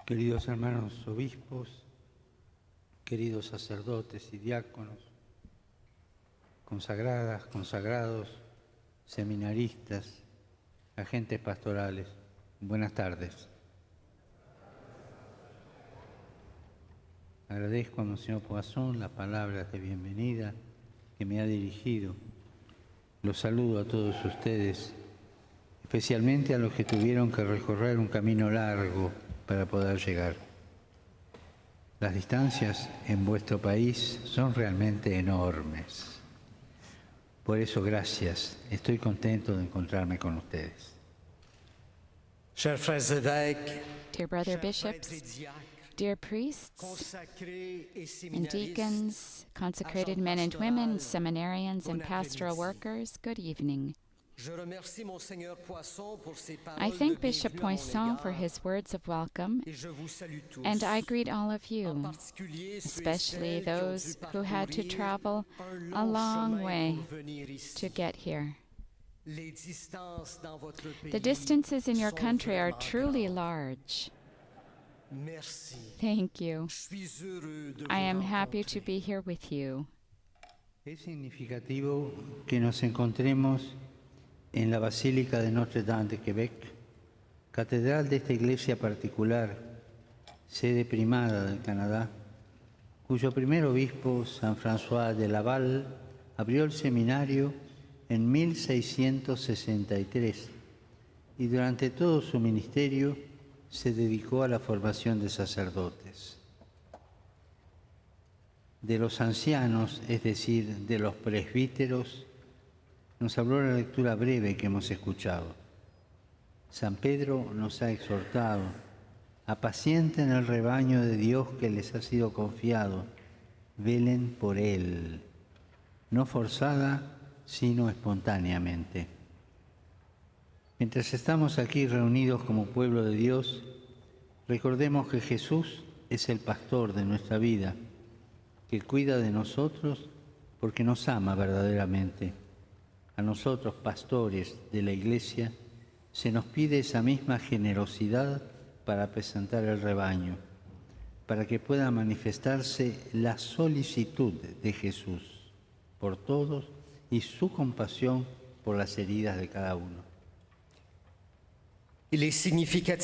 Queridos hermanos obispos, queridos sacerdotes y diáconos, consagradas, consagrados, seminaristas, agentes pastorales, buenas tardes. Agradezco a Monseñor Poisson las palabras de bienvenida que me ha dirigido. Los saludo a todos ustedes, especialmente a los que tuvieron que recorrer un camino largo para poder llegar. Las distancias en vuestro país son realmente enormes. Por eso, gracias. Estoy contento de encontrarme con ustedes. Dear brother bishops, dear priests and deacons, consecrated men and women, seminarians and pastoral workers, good evening. I thank Bishop Poisson for his words of welcome, and I greet all of you, especially those who had to travel a long way to get here. The distances in your country are truly large. Thank you. I am happy to be here with you. Es significativo que nos encontremos en la Basílica de Notre Dame de Quebec, catedral de esta iglesia particular, sede primada del Canadá, cuyo primer obispo, San François de Laval, abrió el seminario en 1663 y durante todo su ministerio se dedicó a la formación de sacerdotes. De los ancianos, es decir, de los presbíteros, nos habló la lectura breve que hemos escuchado. San Pedro nos ha exhortado: apacienten el rebaño de Dios que les ha sido confiado, velen por él, no forzada, sino espontáneamente. Mientras estamos aquí reunidos como pueblo de Dios, recordemos que Jesús es el pastor de nuestra vida, que cuida de nosotros porque nos ama verdaderamente. A nosotros, pastores de la Iglesia, se nos pide esa misma generosidad para presentar el rebaño, para que pueda manifestarse la solicitud de Jesús por todos y su compasión por las heridas de cada uno. It is significant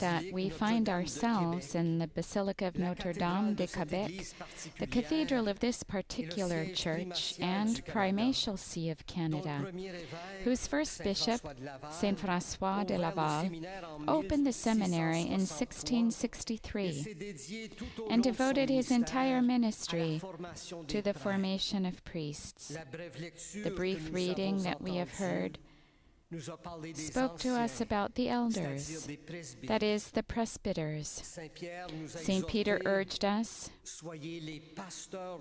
that we find ourselves in the Basilica of Notre Dame de Quebec, the cathedral of this particular church and primatial see of Canada, whose first bishop, Saint François de Laval, opened the seminary in 1663 and devoted his entire ministry to the formation of priests. The brief reading that we have heard spoke to us about the elders, that is, the presbyters. St. Peter urged us,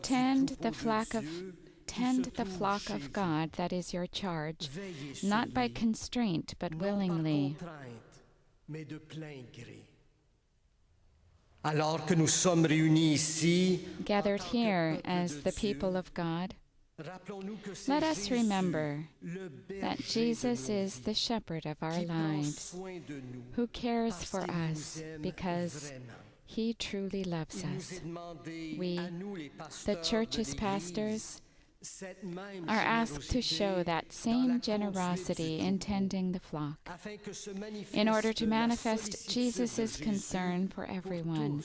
tend the flock of God, that is your charge, not by constraint, but willingly. Gathered here as the people of God, let us remember that Jesus is the shepherd of our lives, who cares for us because he truly loves us. We, the church's pastors, are asked to show that same generosity in tending the flock, in order to manifest Jesus' concern for everyone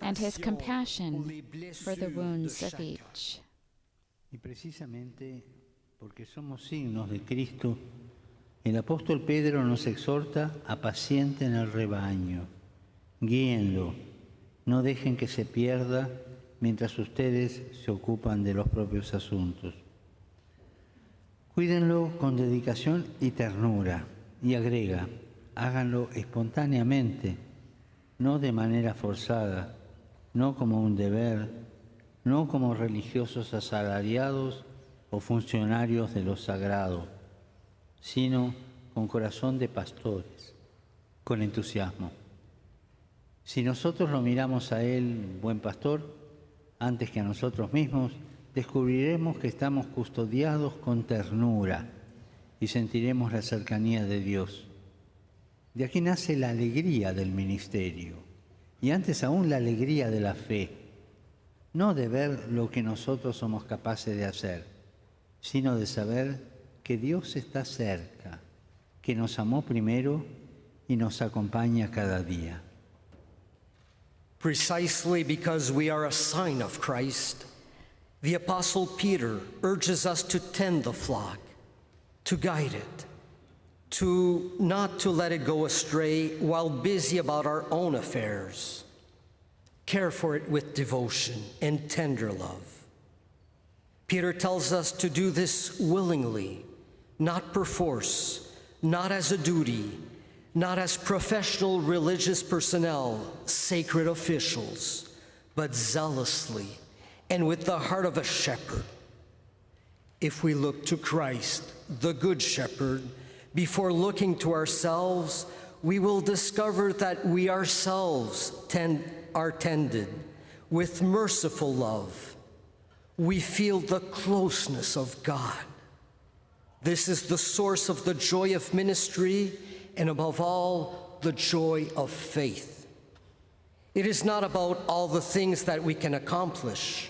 and his compassion for the wounds of each. Y precisamente porque somos signos de Cristo, el apóstol Pedro nos exhorta: apacienten el rebaño, guíenlo, no dejen que se pierda mientras ustedes se ocupan de los propios asuntos. Cuídenlo con dedicación y ternura, y agrega, háganlo espontáneamente, no de manera forzada, no como un deber, no como religiosos asalariados o funcionarios de lo sagrado, sino con corazón de pastores, con entusiasmo. Si nosotros lo miramos a él, buen pastor, antes que a nosotros mismos, descubriremos que estamos custodiados con ternura y sentiremos la cercanía de Dios. De aquí nace la alegría del ministerio y antes aún la alegría de la fe, no de ver lo que nosotros somos capaces de hacer, sino de saber que Dios está cerca, que nos amó primero y nos acompaña cada día. Precisely because we are a sign of Christ, the Apostle Peter urges us to tend the flock, to guide it, not to let it go astray while busy about our own affairs. Care for it with devotion and tender love. Peter tells us to do this willingly, not perforce, not as a duty, not as professional religious personnel, sacred officials, but zealously and with the heart of a shepherd. If we look to Christ, the Good Shepherd, before looking to ourselves, we will discover that we ourselves are tended with merciful love. We feel the closeness of God. This is the source of the joy of ministry and above all, the joy of faith. It is not about all the things that we can accomplish,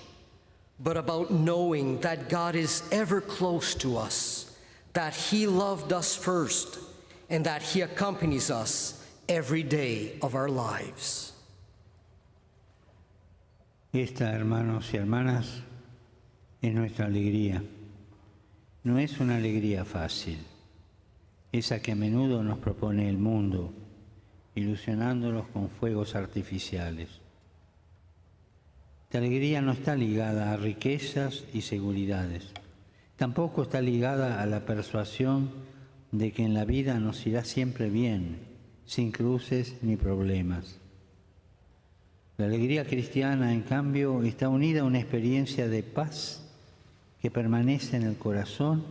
but about knowing that God is ever close to us, that He loved us first, and that He accompanies us every day of our lives. Esta, hermanos y hermanas, es nuestra alegría. No es una alegría fácil, esa que a menudo nos propone el mundo, ilusionándonos con fuegos artificiales. Esta alegría no está ligada a riquezas y seguridades. Tampoco está ligada a la persuasión de que en la vida nos irá siempre bien, sin cruces ni problemas. La alegría cristiana, en cambio, está unida a una experiencia de paz que permanece en el corazón,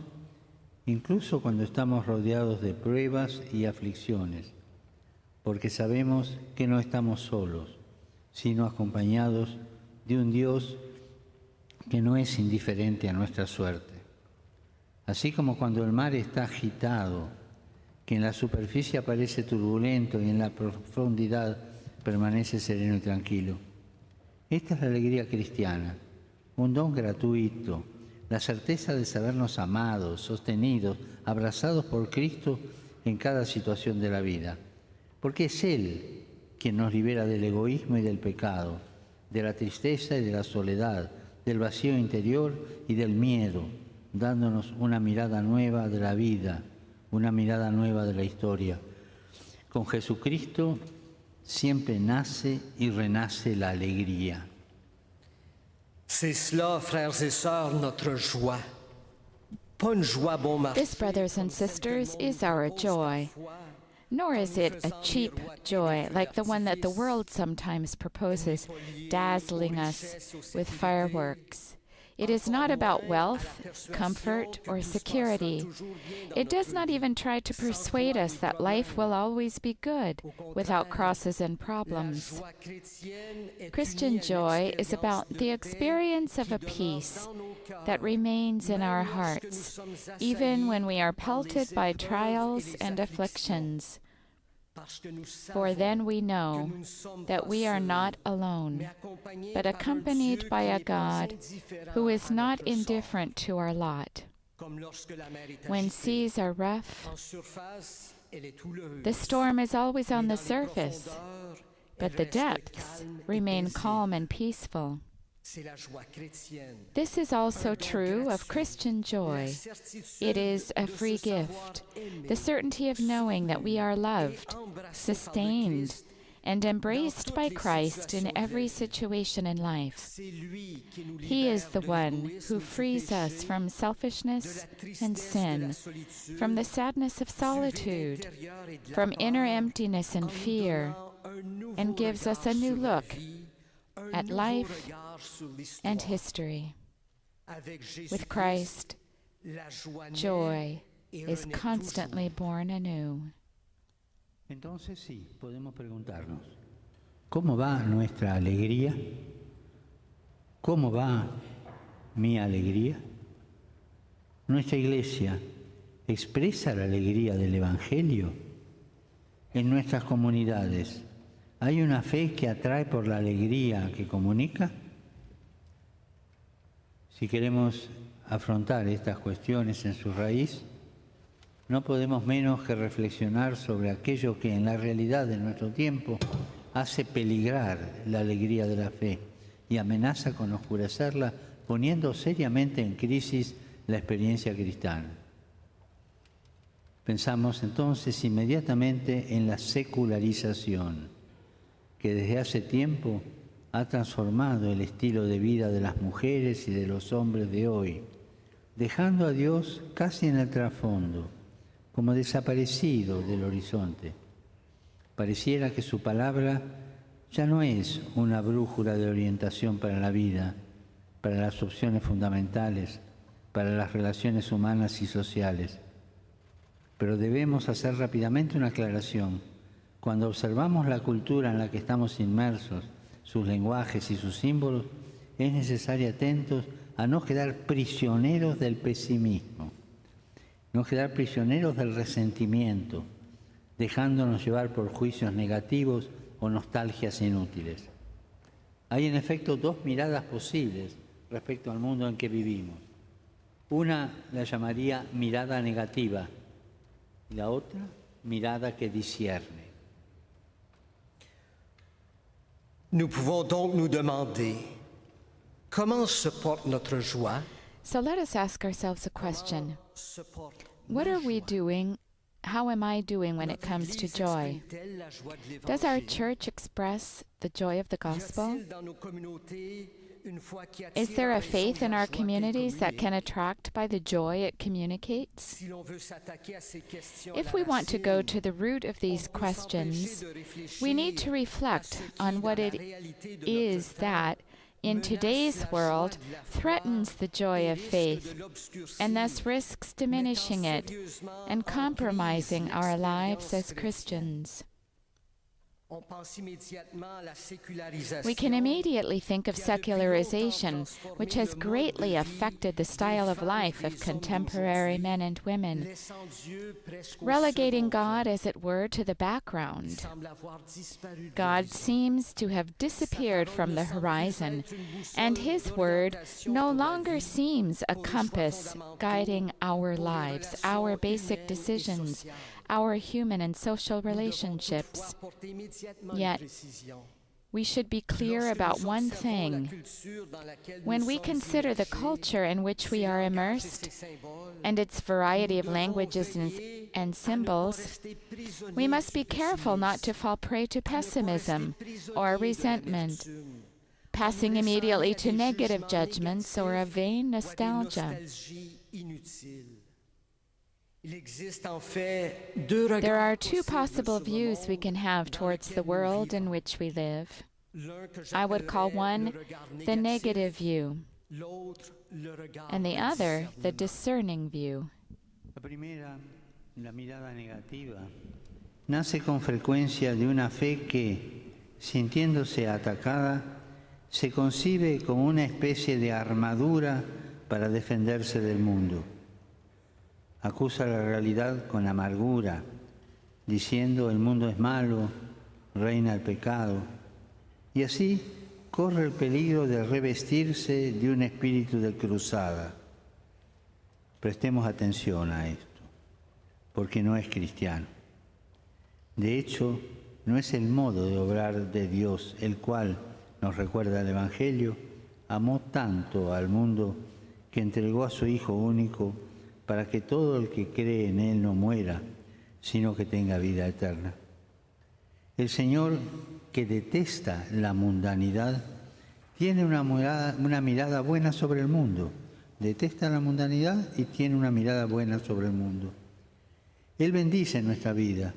incluso cuando estamos rodeados de pruebas y aflicciones, porque sabemos que no estamos solos, sino acompañados de un Dios que no es indiferente a nuestra suerte. Así como cuando el mar está agitado, que en la superficie aparece turbulento y en la profundidad permanece sereno y tranquilo. Esta es la alegría cristiana, un don gratuito, la certeza de sabernos amados, sostenidos, abrazados por Cristo en cada situación de la vida, porque es Él quien nos libera del egoísmo y del pecado, de la tristeza y de la soledad, del vacío interior y del miedo, dándonos una mirada nueva de la vida, una mirada nueva de la historia. Con Jesucristo siempre nace y renace la alegría. C'est cela, frères et sœurs, notre joie. Pas une joie bon marché. This, brothers and sisters, is our joy. Nor is it a cheap joy like the one that the world sometimes proposes, dazzling us with fireworks. It is not about wealth, comfort, or security. It does not even try to persuade us that life will always be good, without crosses and problems. Christian joy is about the experience of a peace that remains in our hearts, even when we are pelted by trials and afflictions. For then we know that we are not alone, but accompanied by a God who is not indifferent to our lot. When seas are rough, the storm is always on the surface, but the depths remain calm and peaceful. This is also true of Christian joy. It is a free gift, the certainty of knowing that we are loved, sustained, and embraced by Christ in every situation in life. He is the one who frees us from selfishness and sin, from the sadness of solitude, from inner emptiness and fear, and gives us a new look at life and history. With Christ, joy is constantly born anew. Entonces sí, podemos preguntarnos, ¿cómo va nuestra alegría? ¿Cómo va mi alegría? Nuestra iglesia expresa la alegría del Evangelio. en nuestras comunidades, ¿hay una fe que atrae por la alegría que comunica? Si queremos afrontar estas cuestiones en su raíz, no podemos menos que reflexionar sobre aquello que en la realidad de nuestro tiempo hace peligrar la alegría de la fe y amenaza con oscurecerla, poniendo seriamente en crisis la experiencia cristiana. Pensamos entonces inmediatamente en la secularización, que desde hace tiempo ha transformado el estilo de vida de las mujeres y de los hombres de hoy, dejando a Dios casi en el trasfondo, como desaparecido del horizonte. Pareciera que su palabra ya no es una brújula de orientación para la vida, para las opciones fundamentales, para las relaciones humanas y sociales. Pero debemos hacer rápidamente una aclaración. Cuando observamos la cultura en la que estamos inmersos, sus lenguajes y sus símbolos, es necesario atentos a no quedar prisioneros del pesimismo, no quedar prisioneros del resentimiento, dejándonos llevar por juicios negativos o nostalgias inútiles. Hay en efecto dos miradas posibles respecto al mundo en que vivimos. Una la llamaría mirada negativa y la otra mirada que discierne. Nous pouvons donc nous demander comment se porte notre joie. So let us ask ourselves a question. What are we doing? How am I doing when it comes to joy? Does our church express the joy of the gospel? Is there a faith in our communities that can attract by the joy it communicates? If we want to go to the root of these questions, we need to reflect on what it is that, in today's world, threatens the joy of faith and thus risks diminishing it and compromising our lives as Christians. We can immediately think of secularization, which has greatly affected the style of life of contemporary men and women, relegating God, as it were, to the background. God seems to have disappeared from the horizon, and His Word no longer seems a compass guiding our lives, our basic decisions, our human and social relationships. Yet, we should be clear about one thing. When we consider the culture in which we are immersed and its variety of languages and symbols, we must be careful not to fall prey to pessimism or resentment, passing immediately to negative judgments or a vain nostalgia. There are two possible views we can have towards the world in which we live. I would call one the negative view, and the other the discerning view. La primera, la mirada negativa, nace con frecuencia de una fe que, sintiéndose atacada, se concibe como una especie de armadura para defenderse del mundo. Acusa la realidad con amargura, diciendo el mundo es malo, reina el pecado, y así corre el peligro de revestirse de un espíritu de cruzada. Prestemos atención a esto, porque no es cristiano. De hecho, no es el modo de obrar de Dios, el cual, nos recuerda el Evangelio, amó tanto al mundo que entregó a su Hijo único para que todo el que cree en Él no muera, sino que tenga vida eterna. El Señor, que detesta la mundanidad, tiene una mirada buena sobre el mundo. Detesta la mundanidad y tiene una mirada buena sobre el mundo. Él bendice nuestra vida,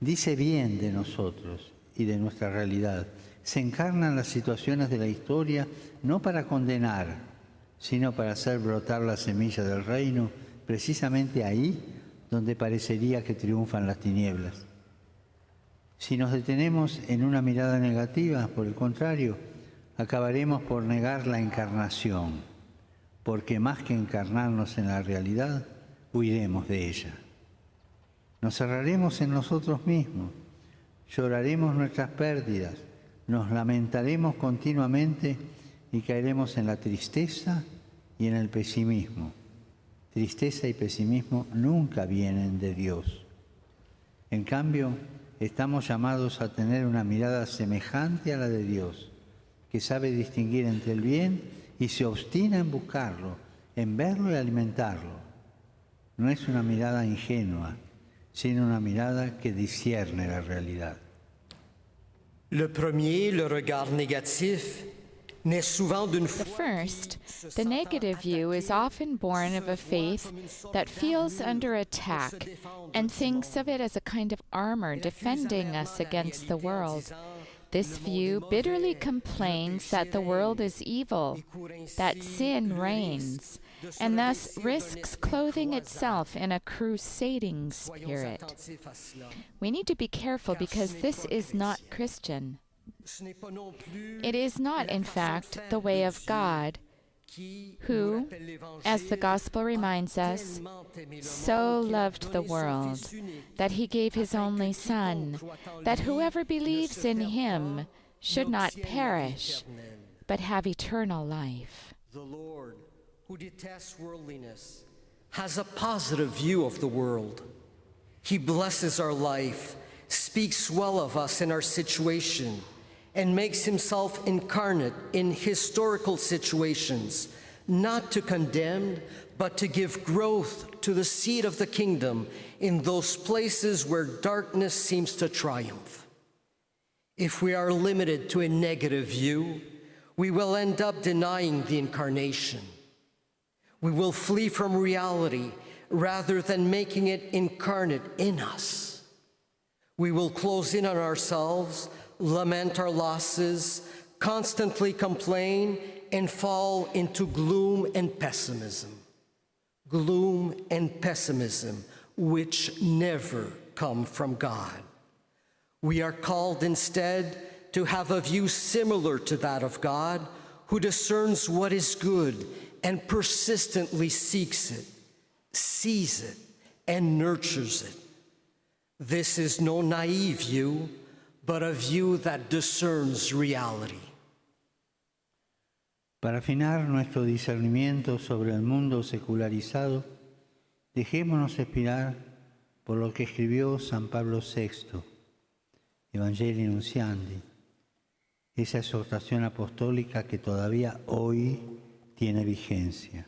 dice bien de nosotros y de nuestra realidad. Se encarna en las situaciones de la historia no para condenar, sino para hacer brotar la semilla del reino, precisamente ahí donde parecería que triunfan las tinieblas. Si nos detenemos en una mirada negativa, por el contrario, acabaremos por negar la encarnación, porque más que encarnarnos en la realidad, huiremos de ella. Nos cerraremos en nosotros mismos Lloraremos nuestras pérdidas, nos lamentaremos continuamente y caeremos en la tristeza y en el pesimismo. Tristeza y pesimismo nunca vienen de Dios. En cambio, estamos llamados a tener una mirada semejante a la de Dios, que sabe distinguir entre el bien y se obstina en buscarlo, en verlo y alimentarlo. No es una mirada ingenua, sino una mirada que discierne la realidad. Le premier, le regard négatif, naît souvent d'une The foi first, the negative view, is often born of a faith that feels under attack and thinks of it as a kind of armor defending us against the world. This view bitterly complains that the world is evil, that sin reigns, and thus risks clothing itself in a crusading spirit. We need to be careful because this is not Christian. It is not, in fact, the way of God, who, as the Gospel reminds us, so loved the world that he gave his only Son, that whoever believes in him should not perish, but have eternal life. The Lord, who detests worldliness, has a positive view of the world. He blesses our life, speaks well of us in our situation, and makes himself incarnate in historical situations, not to condemn, but to give growth to the seed of the kingdom in those places where darkness seems to triumph. If we are limited to a negative view, we will end up denying the incarnation. We will flee from reality rather than making it incarnate in us. We will close in on ourselves, lament our losses, constantly complain, and fall into gloom and pessimism. Gloom and pessimism, which never come from God. We are called instead to have a view similar to that of God, who discerns what is good and persistently seeks it, sees it, and nurtures it. This is no naive view, but a view that discerns reality. Para afinar nuestro discernimiento sobre el mundo secularizado, dejémonos inspirar por lo que escribió San Pablo VI, Evangelii Nunciandi, esa exhortación apostólica que todavía hoy tiene vigencia.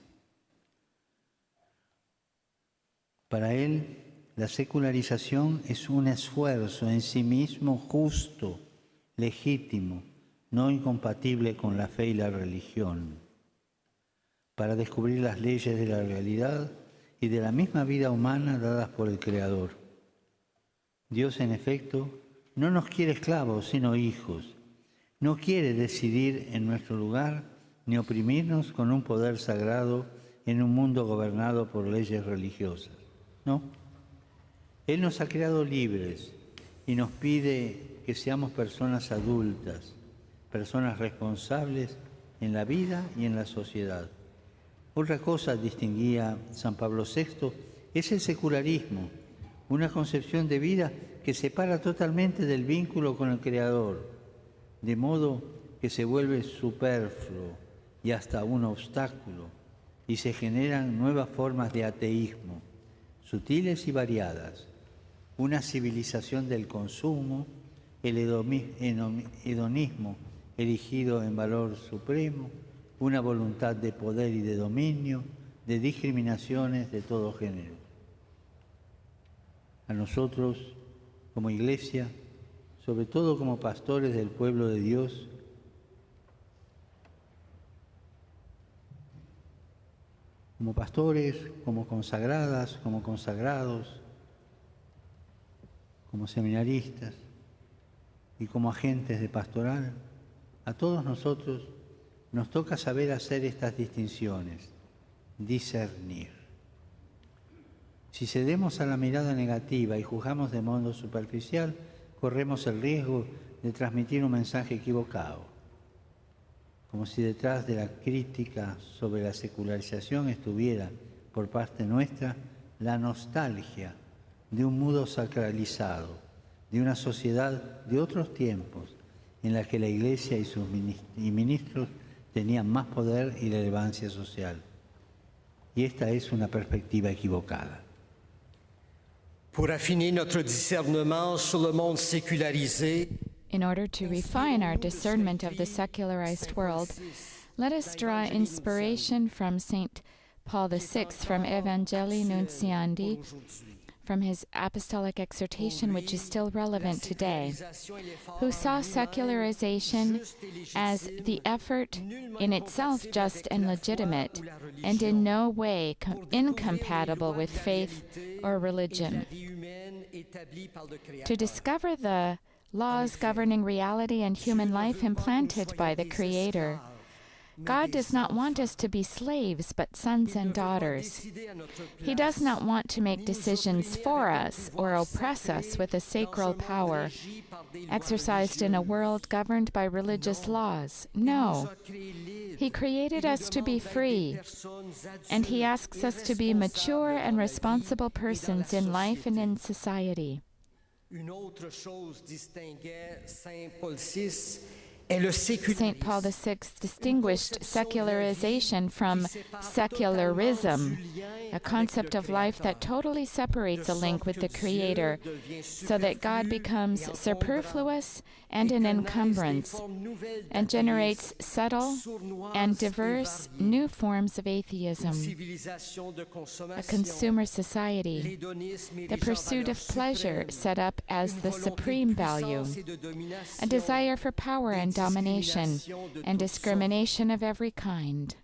Para él, la secularización es un esfuerzo en sí mismo justo, legítimo, no incompatible con la fe y la religión, para descubrir las leyes de la realidad y de la misma vida humana dadas por el Creador. Dios, en efecto, no nos quiere esclavos, sino hijos. No quiere decidir en nuestro lugar ni oprimirnos con un poder sagrado en un mundo gobernado por leyes religiosas. No. Él nos ha creado libres y nos pide que seamos personas adultas, personas responsables en la vida y en la sociedad. Otra cosa distinguía San Pablo VI es el secularismo, una concepción de vida que separa totalmente del vínculo con el Creador, de modo que se vuelve superfluo y hasta un obstáculo, y se generan nuevas formas de ateísmo, sutiles y variadas, una civilización del consumo, el hedonismo erigido en valor supremo, una voluntad de poder y de dominio, de discriminaciones de todo género. A nosotros, como Iglesia, sobre todo como pastores del pueblo de Dios, como pastores, como consagradas, como consagrados, como seminaristas y como agentes de pastoral, a todos nosotros nos toca saber hacer estas distinciones, discernir. Si cedemos a la mirada negativa y juzgamos de modo superficial, corremos el riesgo de transmitir un mensaje equivocado, como si detrás de la crítica sobre la secularización estuviera, por parte nuestra, la nostalgia de un mundo sacralizado, de una sociedad de otros tiempos en la que la Iglesia y sus ministros tenían más poder y relevancia social. Y esta es una perspectiva equivocada. Pour affiner notre discernement sur le monde sécularisé, In order to refine our discernment of the secularized world, let us draw inspiration from St. Paul VI from Evangelii Nuntiandi, from his apostolic exhortation, which is still relevant today, who saw secularization as the effort in itself just and legitimate, and in no way incompatible with faith or religion. To discover the laws governing reality and human life implanted by the Creator, God does not want us to be slaves, but sons and daughters. He does not want to make decisions for us or oppress us with a sacral power exercised in a world governed by religious laws. No. He created us to be free, and He asks us to be mature and responsible persons in life and in society. St. Paul VI distinguished secularization from secularism, a concept of life that totally separates a link with the Creator, so that God becomes superfluous and an encumbrance, and generates subtle and diverse new forms of atheism, a consumer society, the pursuit of pleasure set up as the supreme value, a desire for power and domination and discrimination of every kind.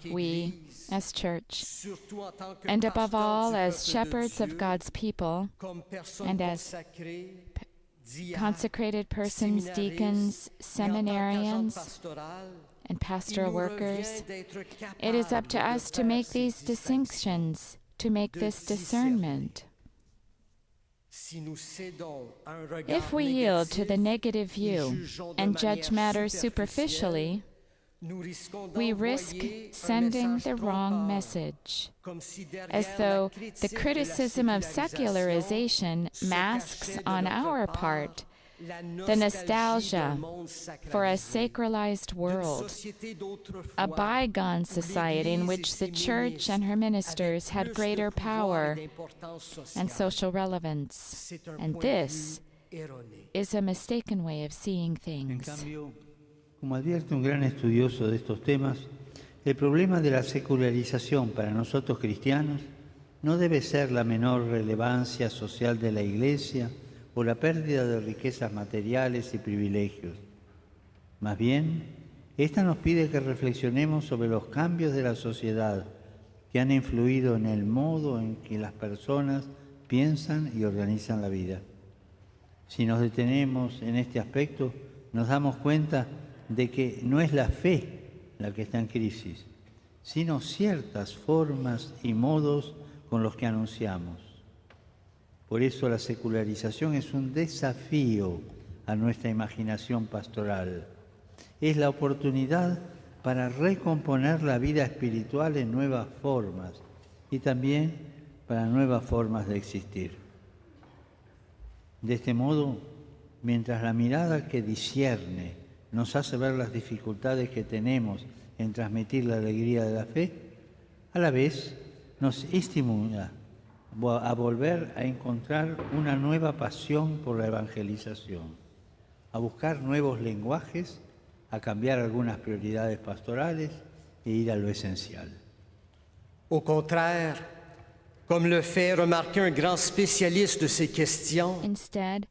We, as Church, and above all as shepherds of God's people, and as consecrated persons, deacons, seminarians, and pastoral workers, it is up to us to make these distinctions, to make this discernment. If we yield to the negative view and judge matters superficially, we risk sending the wrong message, as though the criticism of secularization masks on our part the nostalgia for a sacralized world, a bygone society in which the Church and her ministers had greater power and social relevance. And this is a mistaken way of seeing things. Como advierte un gran estudioso de estos temas, el problema de la secularización para nosotros cristianos no debe ser la menor relevancia social de la Iglesia o la pérdida de riquezas materiales y privilegios. Más bien, esta nos pide que reflexionemos sobre los cambios de la sociedad que han influido en el modo en que las personas piensan y organizan la vida. Si nos detenemos en este aspecto, nos damos cuenta de que no es la fe la que está en crisis, sino ciertas formas y modos con los que anunciamos. Por eso la secularización es un desafío a nuestra imaginación pastoral. Es la oportunidad para recomponer la vida espiritual en nuevas formas y también para nuevas formas de existir. De este modo, mientras la mirada que discierne nos hace ver las dificultades que tenemos en transmitir la alegría de la fe, a la vez nos estimula a volver a encontrar una nueva pasión por la evangelización, a buscar nuevos lenguajes, a cambiar algunas prioridades pastorales e ir a lo esencial. Au contraire, comme le fait remarquer un grand spécialiste de ces questions, Instead,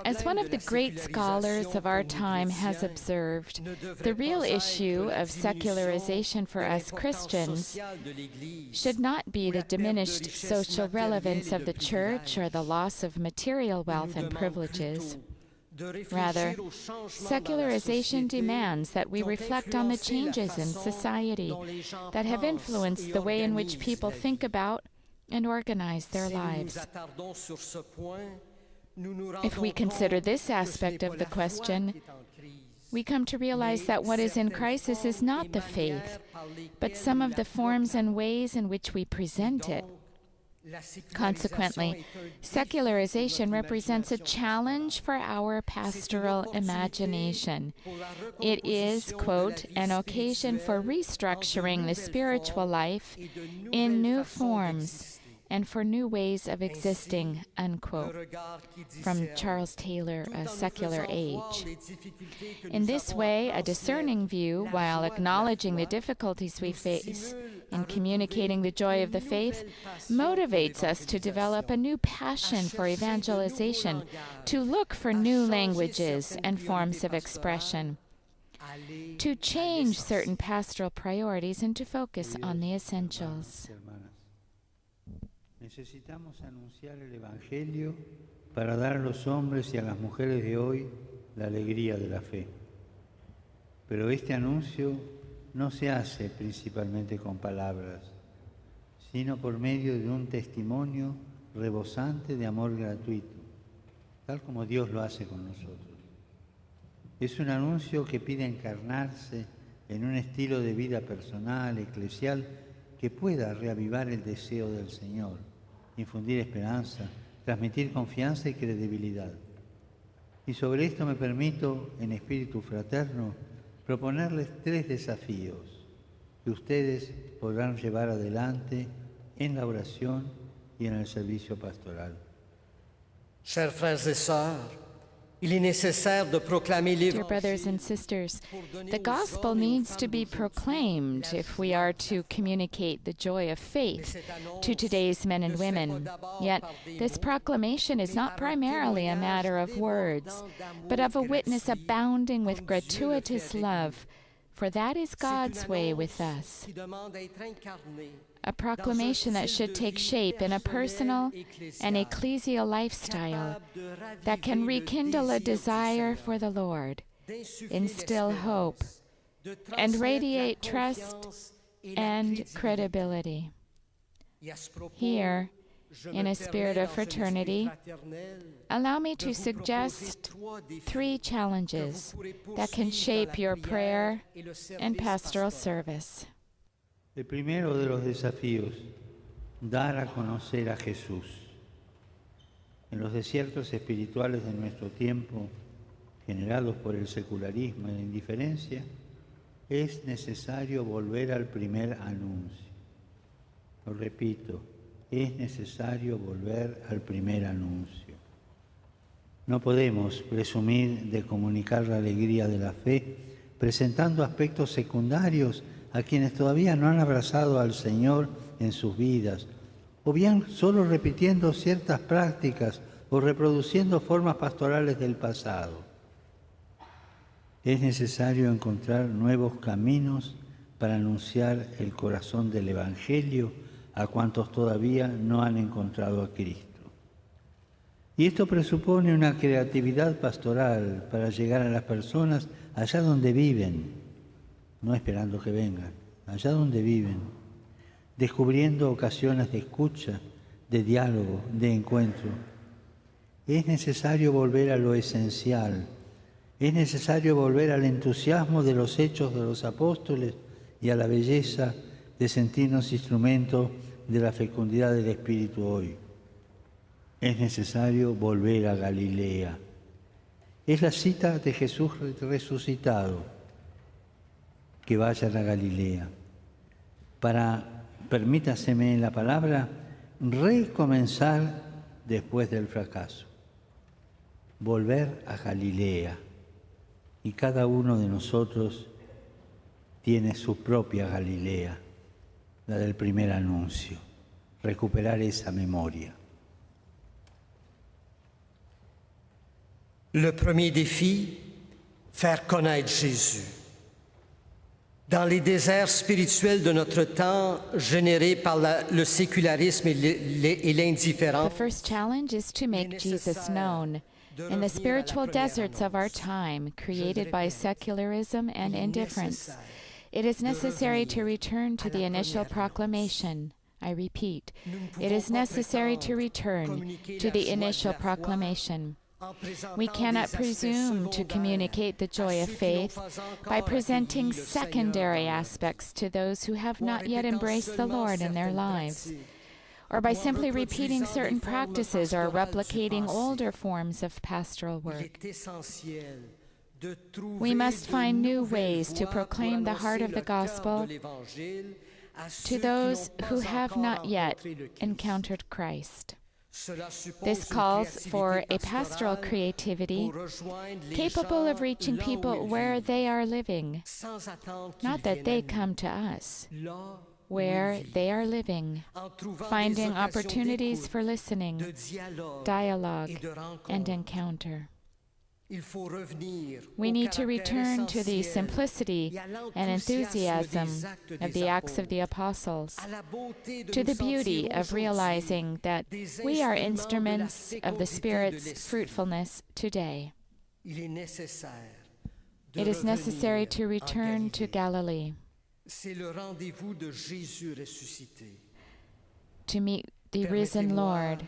as one of the great scholars of our time has observed, the real issue of secularization for us Christians should not be the diminished social relevance of the Church or the loss of material wealth and privileges. Rather, secularization demands that we reflect on the changes in society that have influenced the way in which people think about and organize their lives. If we consider this aspect of the question, we come to realize that what is in crisis is not the faith, but some of the forms and ways in which we present it. Consequently, secularization represents a challenge for our pastoral imagination. It is, quote, an occasion for restructuring the spiritual life in new forms and for new ways of existing, unquote, from Charles Taylor, A Secular Age. In this way, a discerning view, while acknowledging the difficulties we face in communicating the joy of the faith, motivates us to develop a new passion for evangelization, to look for new languages and forms of expression, to change certain pastoral priorities and to focus on the essentials. Necesitamos anunciar el Evangelio para dar a los hombres y a las mujeres de hoy la alegría de la fe. Pero este anuncio no se hace principalmente con palabras, sino por medio de un testimonio rebosante de amor gratuito, tal como Dios lo hace con nosotros. Es un anuncio que pide encarnarse en un estilo de vida personal, eclesial, que pueda reavivar el deseo del Señor, infundir esperanza, transmitir confianza y credibilidad. Y sobre esto me permito, en espíritu fraterno, proponerles 3 desafíos que ustedes podrán llevar adelante en la oración y en el servicio pastoral. Chers frères et sœurs, il est nécessaire de proclamer Dear brothers and sisters, the gospel needs to be proclaimed if we are to communicate the joy of faith to today's men and women. Yet, this proclamation is not primarily a matter of words, but of a witness abounding with gratuitous love, for that is God's way with us. A proclamation that should take shape in a personal and ecclesial lifestyle that can rekindle a desire for the Lord, instill hope, and radiate trust and credibility. Here, in a spirit of fraternity, allow me to suggest 3 challenges that can shape your prayer and pastoral service. El primero de los desafíos, dar a conocer a Jesús. En los desiertos espirituales de nuestro tiempo, generados por el secularismo y la indiferencia, es necesario volver al primer anuncio. Lo repito, es necesario volver al primer anuncio. No podemos presumir de comunicar la alegría de la fe presentando aspectos secundarios a quienes todavía no han abrazado al Señor en sus vidas, o bien solo repitiendo ciertas prácticas o reproduciendo formas pastorales del pasado. Es necesario encontrar nuevos caminos para anunciar el corazón del Evangelio a cuantos todavía no han encontrado a Cristo. Y esto presupone una creatividad pastoral para llegar a las personas allá donde viven, no esperando que vengan, allá donde viven, descubriendo ocasiones de escucha, de diálogo, de encuentro. Es necesario volver a lo esencial, es necesario volver al entusiasmo de los hechos de los apóstoles y a la belleza de sentirnos instrumentos de la fecundidad del Espíritu hoy. Es necesario volver a Galilea. Es la cita de Jesús resucitado. Que vayan a Galilea, para, permítaseme la palabra, recomenzar después del fracaso. Volver a Galilea. Y cada uno de nosotros tiene su propia Galilea, la del primer anuncio. Recuperar esa memoria. Le premier défi, faire connaître Jésus. Dans les déserts spirituels de notre temps, générés par le sécularisme et l'indifférence, The first challenge is to make Jesus known. In the spiritual deserts of our time, created by secularism and indifference, it is necessary to return to the initial proclamation. I repeat, it is necessary to return to the initial proclamation. We cannot presume to communicate the joy of faith by presenting secondary aspects to those who have not yet embraced the Lord in their lives, or by simply repeating certain practices or replicating older forms of pastoral work. We must find new ways to proclaim the heart of the gospel to those who have not yet encountered Christ. This calls for a pastoral creativity capable of reaching people where they are living, not that they come to us, where they are living, finding opportunities for listening, dialogue, and encounter. We need to return to the simplicity and enthusiasm of the Acts of the Apostles, to the beauty of realizing that we are instruments of the Spirit's fruitfulness today. It is necessary to return to Galilee, to meet the risen Lord.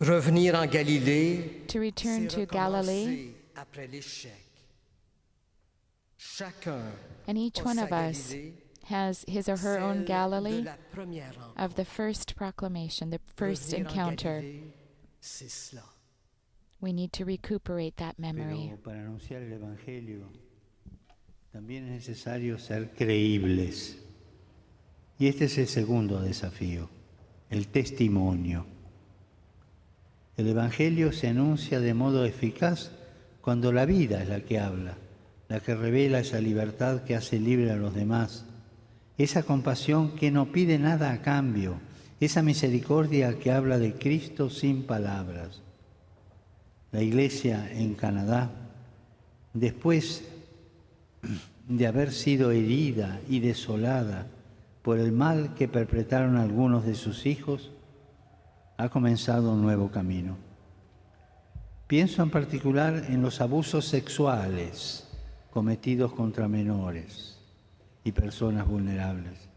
Revenir en Galilée, To return to Galilee, après l'échec. Chacun and each one of us has his or her own Galilee de la première rencontre. of the first proclamation, the first Revenir en encounter. Galilée, c'est cela. We need to recuperate that memory. Pero para anunciar el Evangelio también es necesario ser creíbles. Y este es el segundo desafío, el testimonio. El Evangelio se anuncia de modo eficaz cuando la vida es la que habla, la que revela esa libertad que hace libre a los demás, esa compasión que no pide nada a cambio, esa misericordia que habla de Cristo sin palabras. La Iglesia en Canadá, después de haber sido herida y desolada por el mal que perpetraron algunos de sus hijos, ha comenzado un nuevo camino. Pienso en particular en los abusos sexuales cometidos contra menores y personas vulnerables,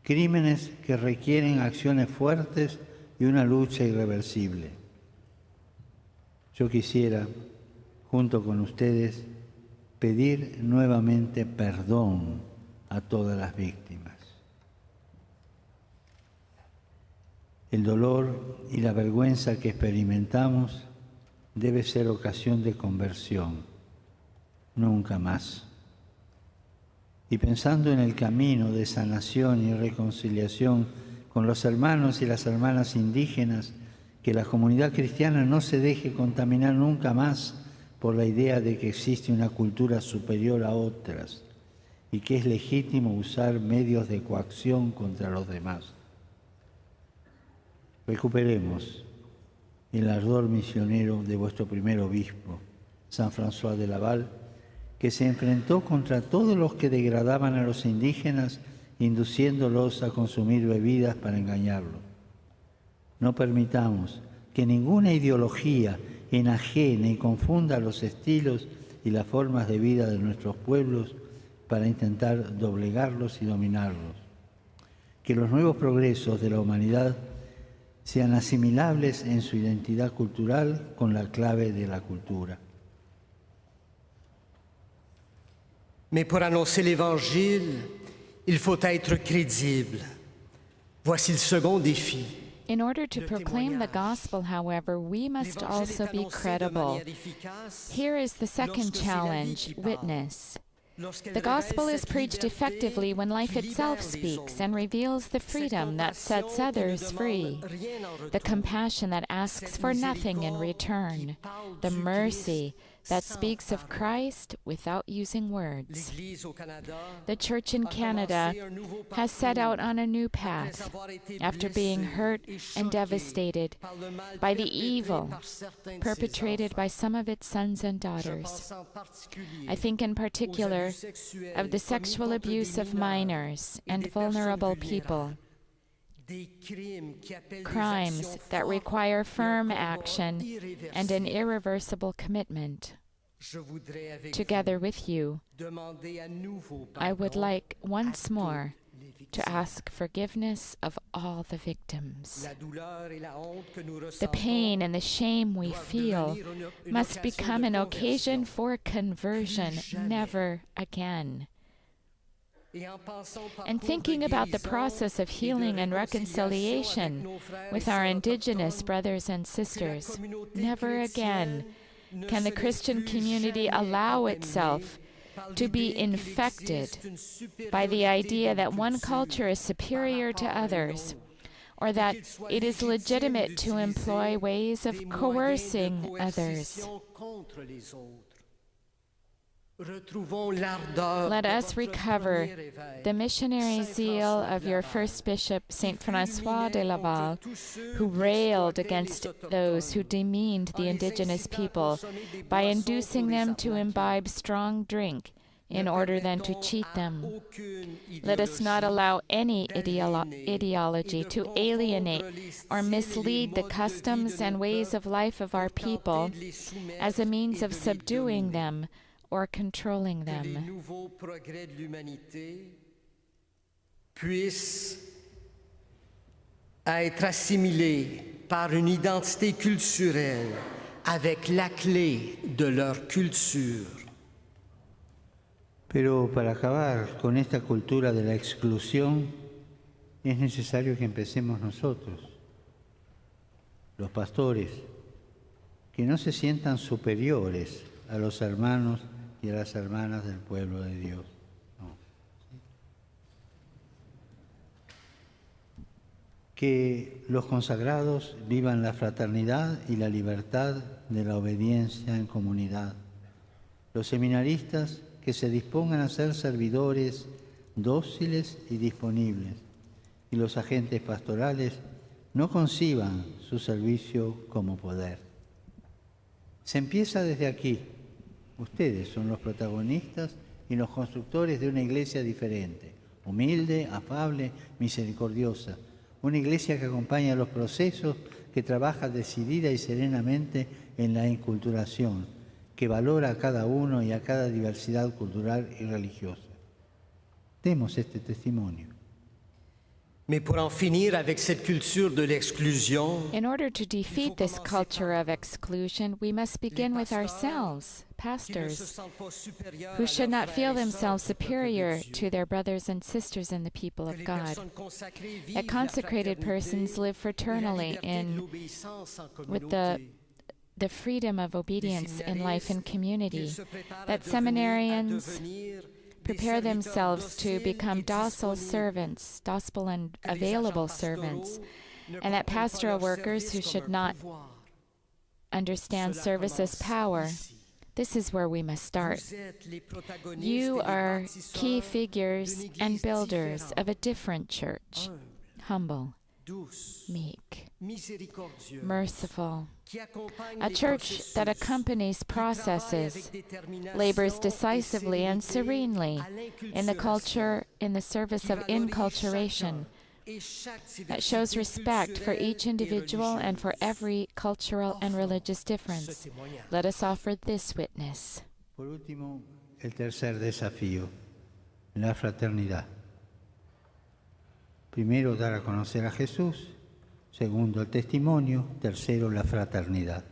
crímenes que requieren acciones fuertes y una lucha irreversible. Yo quisiera, junto con ustedes, pedir nuevamente perdón a todas las víctimas. El dolor y la vergüenza que experimentamos debe ser ocasión de conversión, nunca más. Y pensando en el camino de sanación y reconciliación con los hermanos y las hermanas indígenas, que la comunidad cristiana no se deje contaminar nunca más por la idea de que existe una cultura superior a otras y que es legítimo usar medios de coacción contra los demás. Recuperemos el ardor misionero de vuestro primer obispo, San François de Laval, que se enfrentó contra todos los que degradaban a los indígenas, induciéndolos a consumir bebidas para engañarlos. No permitamos que ninguna ideología enajene y confunda los estilos y las formas de vida de nuestros pueblos para intentar doblegarlos y dominarlos. Que los nuevos progresos de la humanidad sean asimilables en su identidad cultural con la clave de la cultura. Mais pour annoncer l'Évangile, il faut être crédible. Voici le second défi. In order to proclaim the gospel, however, we must also be credible. Here is the second challenge, witness. The gospel is preached effectively when life itself speaks and reveals the freedom that sets others free, the compassion that asks for nothing in return, the mercy that speaks of Christ without using words. The Church in Canada has set out on a new path after being hurt and devastated by the evil perpetrated by some of its sons and daughters. I think in particular of the sexual abuse of minors and vulnerable people, crimes that require firm action and an irreversible commitment. Together with you, I would like once more to ask forgiveness of all the victims. The pain and the shame we feel must become an occasion for conversion, never again. and thinking about the process of healing and reconciliation with our indigenous brothers and sisters. Never again can the Christian community allow itself to be infected by the idea that one culture is superior to others, or that it is legitimate to employ ways of coercing others. Let us recover the missionary zeal of your first bishop, Saint François de Laval, who railed against those who demeaned the indigenous people by inducing them to imbibe strong drink in order then to cheat them. Let us not allow any ideology to alienate or mislead the customs and ways of life of our people as a means of subduing them or controlling them. Puissent être assimilés par une identité culturelle avec la clé de leur culture. Pero para acabar con esta cultura de la exclusión es necesario que empecemos nosotros, los pastores, que no se sientan superiores a los hermanos y a las hermanas del pueblo de Dios. No. Que los consagrados vivan la fraternidad y la libertad de la obediencia en comunidad. Los seminaristas que se dispongan a ser servidores dóciles y disponibles. Y los agentes pastorales no conciban su servicio como poder. Se empieza desde aquí. Ustedes son los protagonistas y los constructores de una iglesia diferente, humilde, afable, misericordiosa. Una iglesia que acompaña los procesos, que trabaja decidida y serenamente en la inculturación, que valora a cada uno y a cada diversidad cultural y religiosa. Demos este testimonio. Mais pour en finir avec cette culture de l'exclusion, In order to defeat this culture of exclusion, we must begin with ourselves, pastors, who should not feel themselves superior to their brothers and sisters in the people of God. That consecrated persons live fraternally with the freedom of obedience in life and community. That seminarians prepare themselves to become docile servants, docile and available servants, and that pastoral workers who should not understand service as power. This is where we must start. You are key figures and builders of a different church, humble, meek, merciful, a church that accompanies processes, labors decisively and serenely in the service of inculturation, that shows respect for each individual and for every cultural and religious difference. Let us offer this witness. Por último, el tercer desafío, la fraternidad. Primero, dar a conocer a Jesús. Segundo, el testimonio. Tercero, la fraternidad.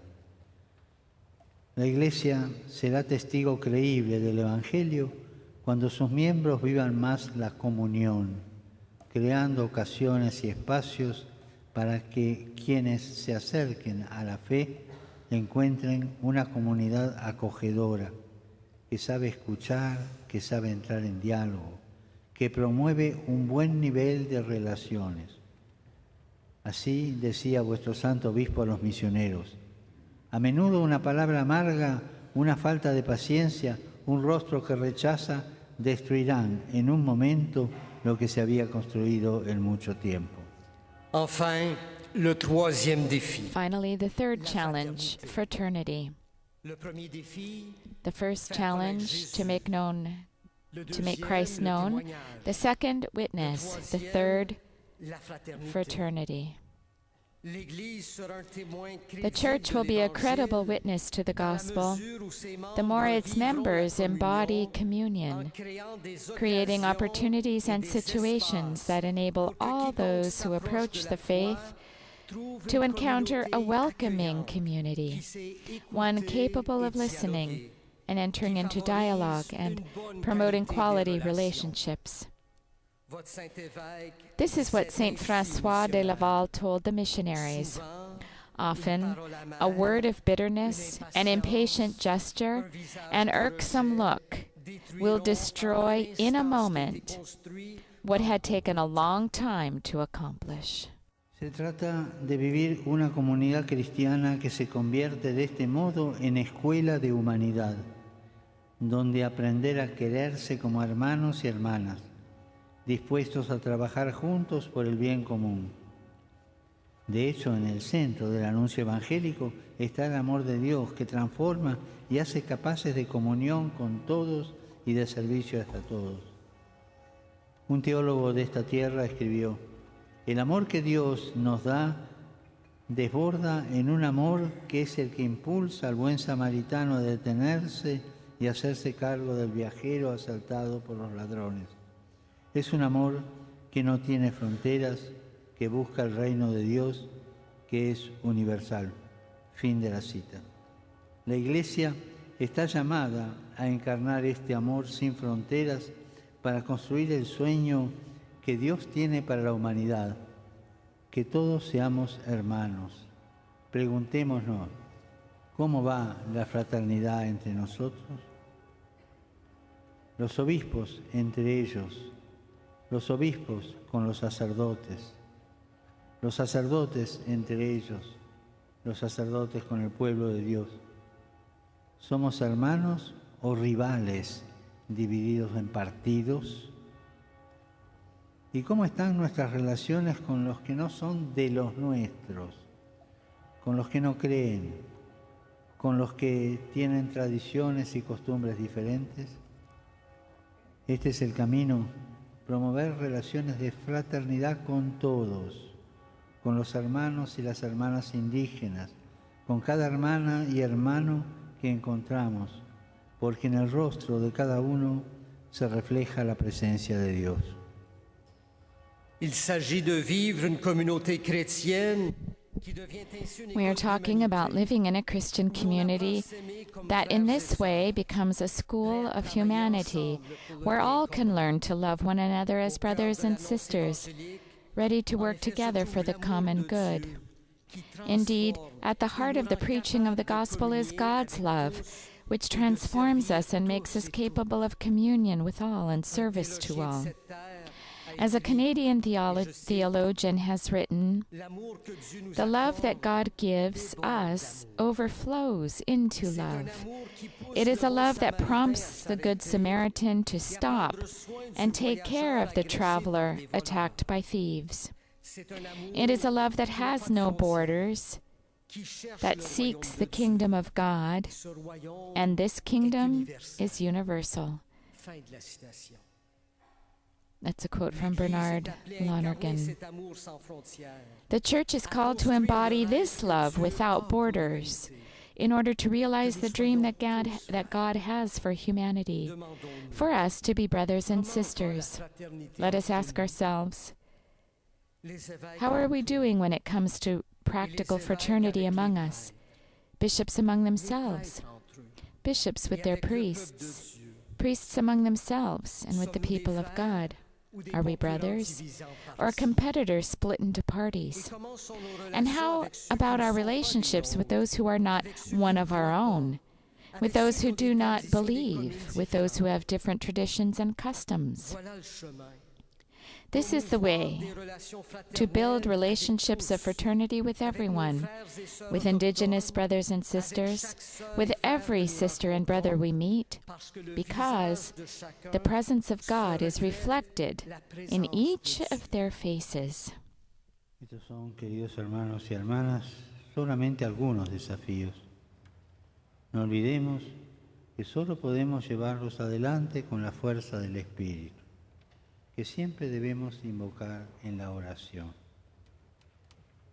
La Iglesia será testigo creíble del Evangelio cuando sus miembros vivan más la comunión, creando ocasiones y espacios para que quienes se acerquen a la fe encuentren una comunidad acogedora, que sabe escuchar, que sabe entrar en diálogo, que promueve un buen nivel de relaciones. Así decía vuestro santo obispo a los misioneros. A menudo una palabra amarga, una falta de paciencia, un rostro que rechaza, destruirán en un momento lo que se había construido en mucho tiempo. enfin, le troisième défi. Finally, the third challenge, fraternity. The first challenge, to make Christ known. The second, witness. The third, fraternity. The church will be a credible witness to the gospel the more its members embody communion, creating opportunities and situations that enable all those who approach the faith to encounter a welcoming community, one capable of listening and entering into dialogue and promoting quality relationships. This is what Saint François de Laval told the missionaries. Often, a word of bitterness, an impatient gesture, an irksome look will destroy in a moment what had taken a long time to accomplish. Se trata de vivir una comunidad cristiana que se convierte de este modo en escuela de humanidad, donde aprender a quererse como hermanos y hermanas, dispuestos a trabajar juntos por el bien común. De hecho, en el centro del anuncio evangélico está el amor de Dios que transforma y hace capaces de comunión con todos y de servicio a todos. Un teólogo de esta tierra escribió: el amor que Dios nos da desborda en un amor que es el que impulsa al buen samaritano a detenerse y hacerse cargo del viajero asaltado por los ladrones. Es un amor que no tiene fronteras, que busca el reino de Dios, que es universal. Fin de la cita. La Iglesia está llamada a encarnar este amor sin fronteras para construir el sueño que Dios tiene para la humanidad, que todos seamos hermanos. Preguntémonos, ¿cómo va la fraternidad entre nosotros? Los obispos entre ellos, los obispos con los sacerdotes entre ellos, los sacerdotes con el pueblo de Dios. ¿Somos hermanos o rivales divididos en partidos? ¿Y cómo están nuestras relaciones con los que no son de los nuestros, con los que no creen, con los que tienen tradiciones y costumbres diferentes? Este es el camino, promover relaciones de fraternidad con todos, con los hermanos y las hermanas indígenas, con cada hermana y hermano que encontramos, porque en el rostro de cada uno se refleja la presencia de Dios. Il s'agit de vivre une communauté chrétienne. We are talking about living in a Christian community that in this way becomes a school of humanity, where all can learn to love one another as brothers and sisters, ready to work together for the common good. Indeed, at the heart of the preaching of the gospel is God's love, which transforms us and makes us capable of communion with all and service to all. As a Canadian theologian has written, the love that God gives us overflows into love. It is a love that prompts the Good Samaritan to stop and take care of the traveler attacked by thieves. It is a love that has no borders, that seeks the kingdom of God, and this kingdom is universal. That's a quote from Bernard Lonergan. The Church is called to embody this love without borders in order to realize the dream that God has for humanity, for us to be brothers and sisters. Let us ask ourselves, how are we doing when it comes to practical fraternity among us? Bishops among themselves, bishops with their priests, priests among themselves and with the people of God. Are we brothers or competitors split into parties? And how about our relationships with those who are not one of our own, with those who do not believe, with those who have different traditions and customs? This is the way to build relationships of fraternity with everyone, with Indigenous brothers and sisters, with every sister and brother we meet, because the presence of God is reflected in each of their faces. Estos son, queridos hermanos y hermanas, solamente algunos desafíos. No olvidemos que solo podemos llevarlos adelante con la fuerza del Espíritu, que siempre debemos invocar en la oración.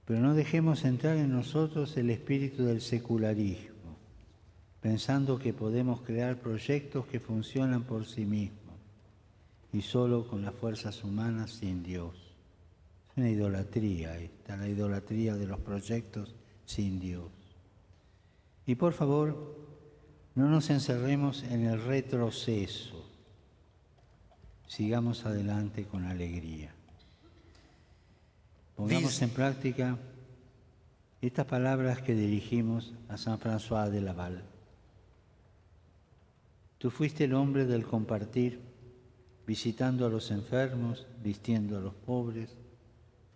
Pero no dejemos entrar en nosotros el espíritu del secularismo, pensando que podemos crear proyectos que funcionan por sí mismos y solo con las fuerzas humanas sin Dios. Es una idolatría esta, la idolatría de los proyectos sin Dios. Y por favor, no nos encerremos en el retroceso, Sigamos adelante con alegría. Pongamos en práctica estas palabras que dirigimos a San François de Laval. Tú fuiste el hombre del compartir, visitando a los enfermos, vistiendo a los pobres,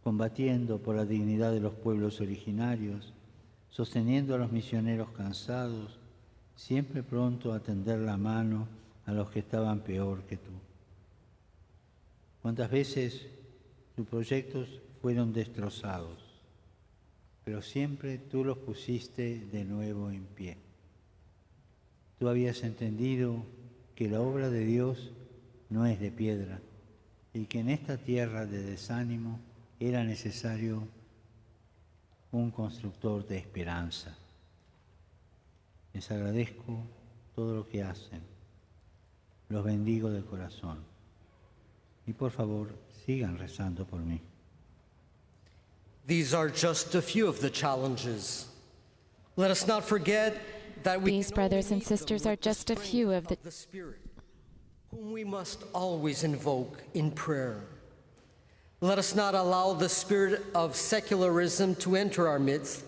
combatiendo por la dignidad de los pueblos originarios, sosteniendo a los misioneros cansados, siempre pronto a tender la mano a los que estaban peor que tú. ¿Cuántas veces tus proyectos fueron destrozados, pero siempre tú los pusiste de nuevo en pie? Tú habías entendido que la obra de Dios no es de piedra y que en esta tierra de desánimo era necesario un constructor de esperanza. Les agradezco todo lo que hacen. Los bendigo de corazón. Y por favor, sigan rezando por mí. These are just a few of the challenges. Let us not forget that These brothers and sisters are just a few of the Spirit, whom we must always invoke in prayer. Let us not allow the spirit of secularism to enter our midst,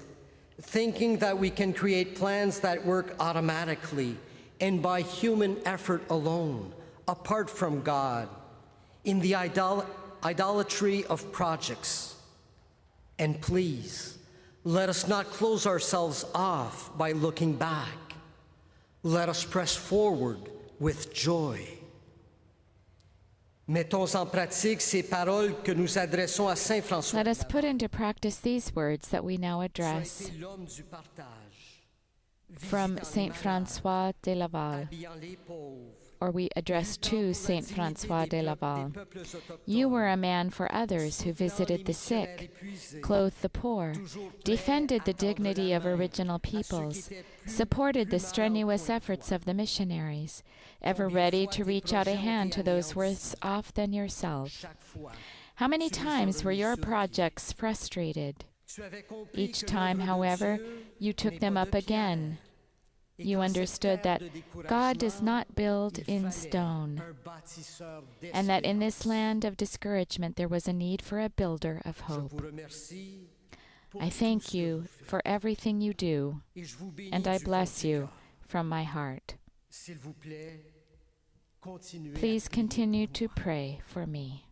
thinking that we can create plans that work automatically and by human effort alone, apart from God, in the idolatry of projects. And please, let us not close ourselves off by looking back. Let us press forward with joy. Mettons en pratique ces paroles que nous adressons à Saint François. Let us put into practice these words that we now address Sois l'homme du partage, from Saint François de Laval, habillant les pauvres. or we address to Saint François de Laval. You were a man for others who visited the sick, clothed the poor, defended the dignity of original peoples, supported the strenuous efforts of the missionaries, ever ready to reach out a hand to those worse off than yourself. How many times were your projects frustrated? Each time, however, you took them up again. You understood that God does not build in stone, and that in this land of discouragement there was a need for a builder of hope. I thank you for everything you do, and I bless you from my heart. Please continue to pray for me.